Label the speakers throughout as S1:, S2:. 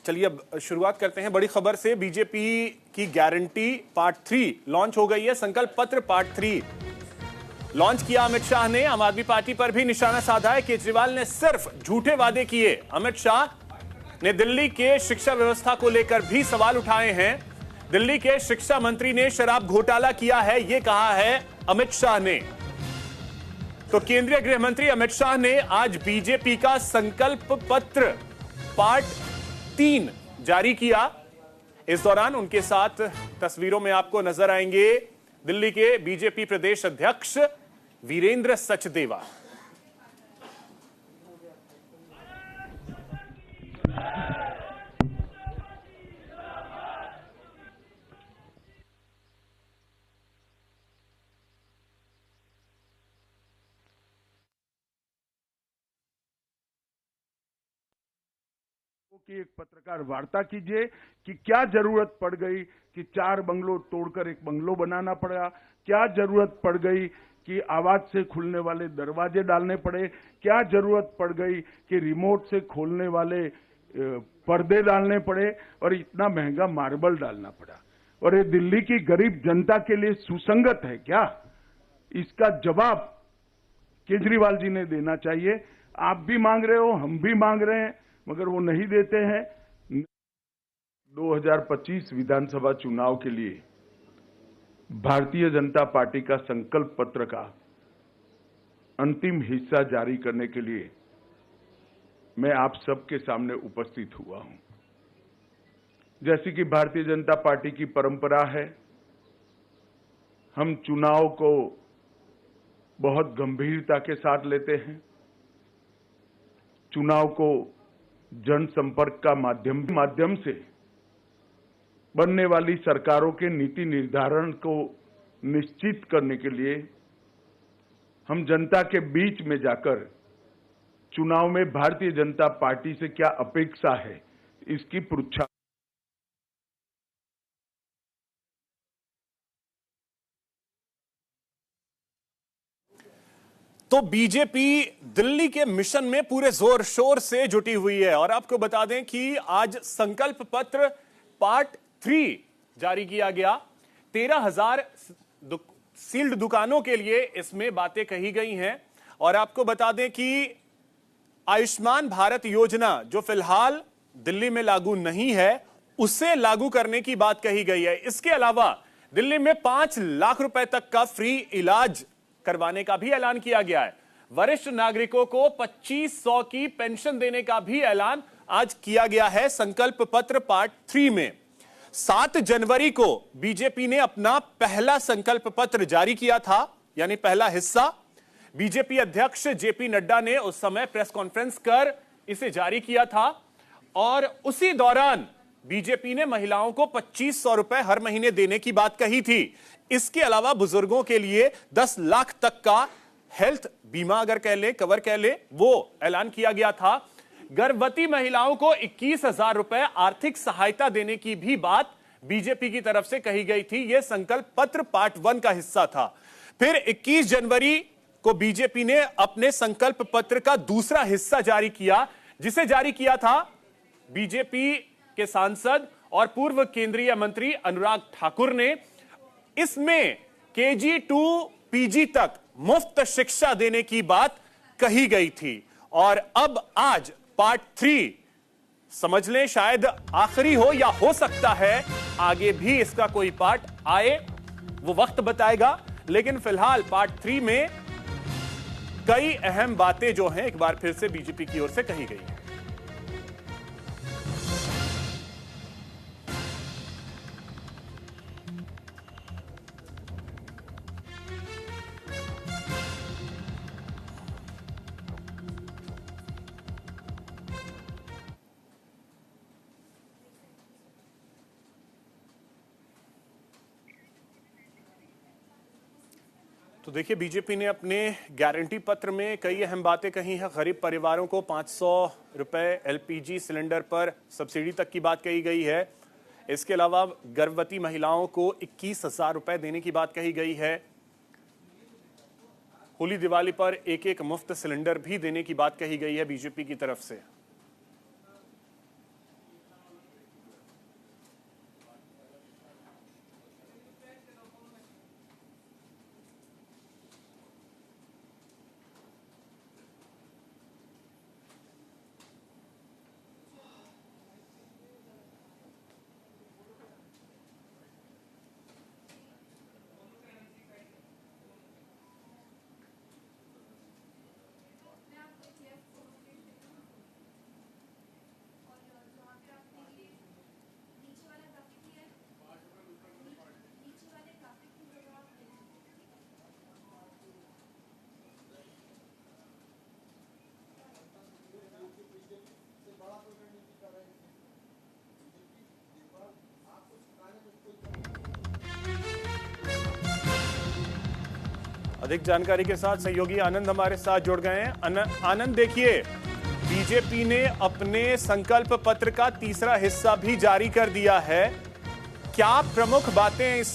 S1: चलिए अब शुरुआत करते हैं बड़ी खबर से। बीजेपी की गारंटी पार्ट 3 लॉन्च हो गई है। संकल्प पत्र पार्ट 3 लॉन्च किया अमित शाह ने। आम आदमी पार्टी पर भी निशाना साधा है। केजरीवाल ने सिर्फ झूठे वादे किए। अमित शाह ने दिल्ली के शिक्षा व्यवस्था को लेकर भी सवाल उठाए हैं। दिल्ली के शिक्षा मंत्री ने शराब घोटाला किया है, यह कहा है अमित शाह ने। तो केंद्रीय गृह मंत्री अमित शाह ने आज बीजेपी का संकल्प पत्र पार्ट 3 जारी किया। इस दौरान उनके साथ तस्वीरों में आपको नजर आएंगे दिल्ली के बीजेपी प्रदेश अध्यक्ष वीरेंद्र सचदेवा।
S2: की एक पत्रकार वार्ता कीजिए कि क्या जरूरत पड़ गई कि 4 बंगलों तोड़कर एक बंगलो बनाना पड़ा, क्या जरूरत पड़ गई कि आवाज से खुलने वाले दरवाजे डालने पड़े, क्या जरूरत पड़ गई कि रिमोट से खोलने वाले पर्दे डालने पड़े और इतना महंगा मार्बल डालना पड़ा। और ये दिल्ली की गरीब जनता के लिए सुसंगत है क्या? इसका जवाब केजरीवाल जी ने देना चाहिए। आप भी मांग रहे हो, हम भी मांग रहे हैं, मगर वो नहीं देते हैं। 2025 विधानसभा चुनाव के लिए भारतीय जनता पार्टी का संकल्प पत्र का अंतिम हिस्सा जारी करने के लिए मैं आप सबके सामने उपस्थित हुआ हूं। जैसी कि भारतीय जनता पार्टी की परंपरा है, हम चुनाव को बहुत गंभीरता के साथ लेते हैं। चुनाव को जनसंपर्क का माध्यम से बनने वाली सरकारों के नीति निर्धारण को निश्चित करने के लिए हम जनता के बीच में जाकर चुनाव में भारतीय जनता पार्टी से क्या अपेक्षा है, इसकी पृच्छा।
S1: तो बीजेपी दिल्ली के मिशन में पूरे जोर शोर से जुटी हुई है। और आपको बता दें कि आज संकल्प पत्र पार्ट 3 जारी किया गया। 13,000 सील्ड दुकानों के लिए इसमें बातें कही गई हैं। और आपको बता दें कि आयुष्मान भारत योजना जो फिलहाल दिल्ली में लागू नहीं है, उसे लागू करने की बात कही गई है। इसके अलावा दिल्ली में 5 लाख रुपए तक का फ्री इलाज करवाने का भी ऐलान किया गया है। वरिष्ठ नागरिकों को 2500 की पेंशन देने का भी ऐलान आज किया गया है संकल्प पत्र पार्ट 3 में। 7 जनवरी को बीजेपी ने अपना पहला संकल्प पत्र जारी किया था, यानी पहला हिस्सा। बीजेपी अध्यक्ष जेपी नड्डा ने उस समय प्रेस कॉन्फ्रेंस कर इसे जारी किया था। और उसी दौरान बीजेपी ने महिलाओं को 2500 रुपए हर महीने देने की बात कही थी। इसके अलावा बुजुर्गों के लिए 10 लाख तक का हेल्थ बीमा अगर कह ले, कवर कह ले, वो ऐलान किया गया था। गर्भवती महिलाओं को 21,000 रुपए आर्थिक सहायता देने की भी बात बीजेपी की तरफ से कही गई थी। यह संकल्प पत्र पार्ट 1 का हिस्सा था। फिर 21 जनवरी को बीजेपी ने अपने संकल्प पत्र का दूसरा हिस्सा जारी किया, जिसे जारी किया था बीजेपी के सांसद और पूर्व केंद्रीय मंत्री अनुराग ठाकुर ने। इसमें KG to PG तक मुफ्त शिक्षा देने की बात कही गई थी। और अब आज पार्ट 3 समझ लें शायद आखिरी हो, या हो सकता है आगे भी इसका कोई पार्ट आए, वो वक्त बताएगा। लेकिन फिलहाल पार्ट 3 में कई अहम बातें जो हैं एक बार फिर से बीजेपी की ओर से कही गई हैं। तो देखिए, बीजेपी ने अपने गारंटी पत्र में कई अहम बातें कही हैं। गरीब परिवारों को 500 रुपए LPG सिलेंडर पर सब्सिडी तक की बात कही गई है। इसके अलावा गर्भवती महिलाओं को 21,000 रुपए देने की बात कही गई है। होली दिवाली पर एक मुफ्त सिलेंडर भी देने की बात कही गई है बीजेपी की तरफ से। अधिक जानकारी के साथ सहयोगी आनंद हमारे साथ जुड़ गए हैं। आनंद, देखिए, बीजेपी ने अपने संकल्प पत्र का तीसरा हिस्सा भी जारी कर दिया है। क्या प्रमुख बातें इस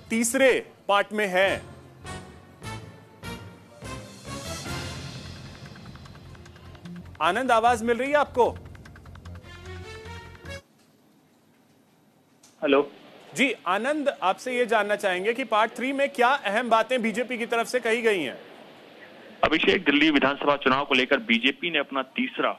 S1: तीसरे पार्ट में हैं? आनंद, आवाज मिल रही है आपको?
S3: हेलो
S1: जी आनंद, आपसे ये जानना चाहेंगे कि पार्ट 3 में क्या अहम बातें बीजेपी की तरफ से कही गई हैं?
S3: अभिषेक, दिल्ली विधानसभा चुनाव को लेकर बीजेपी ने अपना तीसरा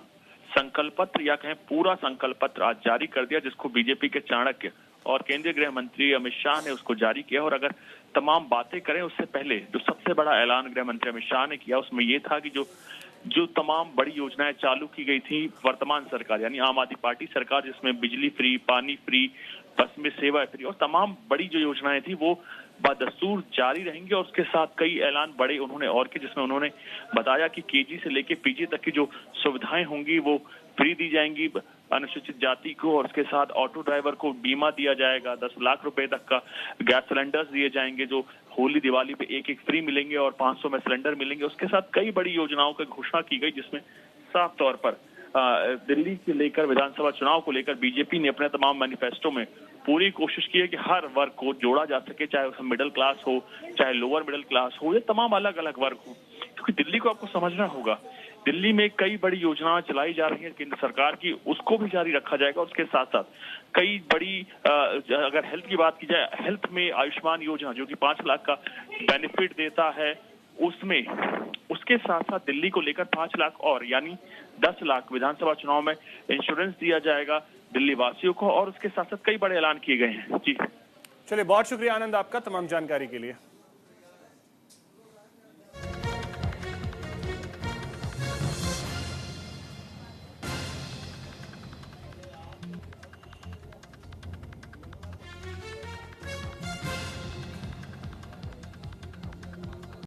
S3: संकल्प पत्र या कहें पूरा संकल्प पत्र आज जारी कर दिया, जिसको बीजेपी के चाणक्य और केंद्रीय गृह मंत्री अमित शाह ने उसको जारी किया। और अगर तमाम बातें करें उससे पहले जो सबसे बड़ा ऐलान गृह मंत्री अमित शाह ने किया उसमें यह था कि जो तमाम बड़ी योजनाएं चालू की गई थी वर्तमान सरकार यानी आम आदमी पार्टी सरकार, जिसमें बिजली फ्री, पानी फ्री, बस में सेवा फ्री और तमाम बड़ी जो योजनाएं थी वो बदस्तूर जारी रहेंगी। और उसके साथ कई ऐलान बड़े उन्होंने और किए, जिसमें उन्होंने बताया कि केजी से लेकर पीजी तक की जो सुविधाएं होंगी वो फ्री दी जाएंगी अनुसूचित जाति को। और उसके साथ ऑटो ड्राइवर को बीमा दिया जाएगा, 10 लाख रुपए तक का गैस सिलेंडर्स दिए जाएंगे जो होली दिवाली पे एक फ्री मिलेंगे और 500 में सिलेंडर मिलेंगे। उसके साथ कई बड़ी योजनाओं की घोषणा की गई, जिसमें साफ तौर पर दिल्ली से लेकर विधानसभा चुनाव को लेकर बीजेपी ने अपने तमाम मैनिफेस्टो में पूरी कोशिश की है कि हर वर्ग को जोड़ा जा सके, चाहे उसमें मिडिल क्लास हो, चाहे लोअर मिडिल क्लास हो, या तमाम अलग अलग वर्ग हो। क्योंकि दिल्ली को आपको समझना होगा, दिल्ली में कई बड़ी योजनाएं चलाई जा रही है केंद्र सरकार की, उसको भी जारी रखा जाएगा। उसके साथ साथ कई बड़ी अगर हेल्थ की बात की जाए, हेल्थ में आयुष्मान योजना जो कि 5 लाख का बेनिफिट देता है, उसमें उसके साथ साथ दिल्ली को लेकर 5 लाख और यानी 10 लाख विधानसभा चुनाव में इंश्योरेंस दिया जाएगा दिल्ली वासियों को। और उसके साथ साथ कई बड़े ऐलान किए गए हैं। जी
S1: चलिए, बहुत शुक्रिया आनंद आपका तमाम जानकारी के लिए।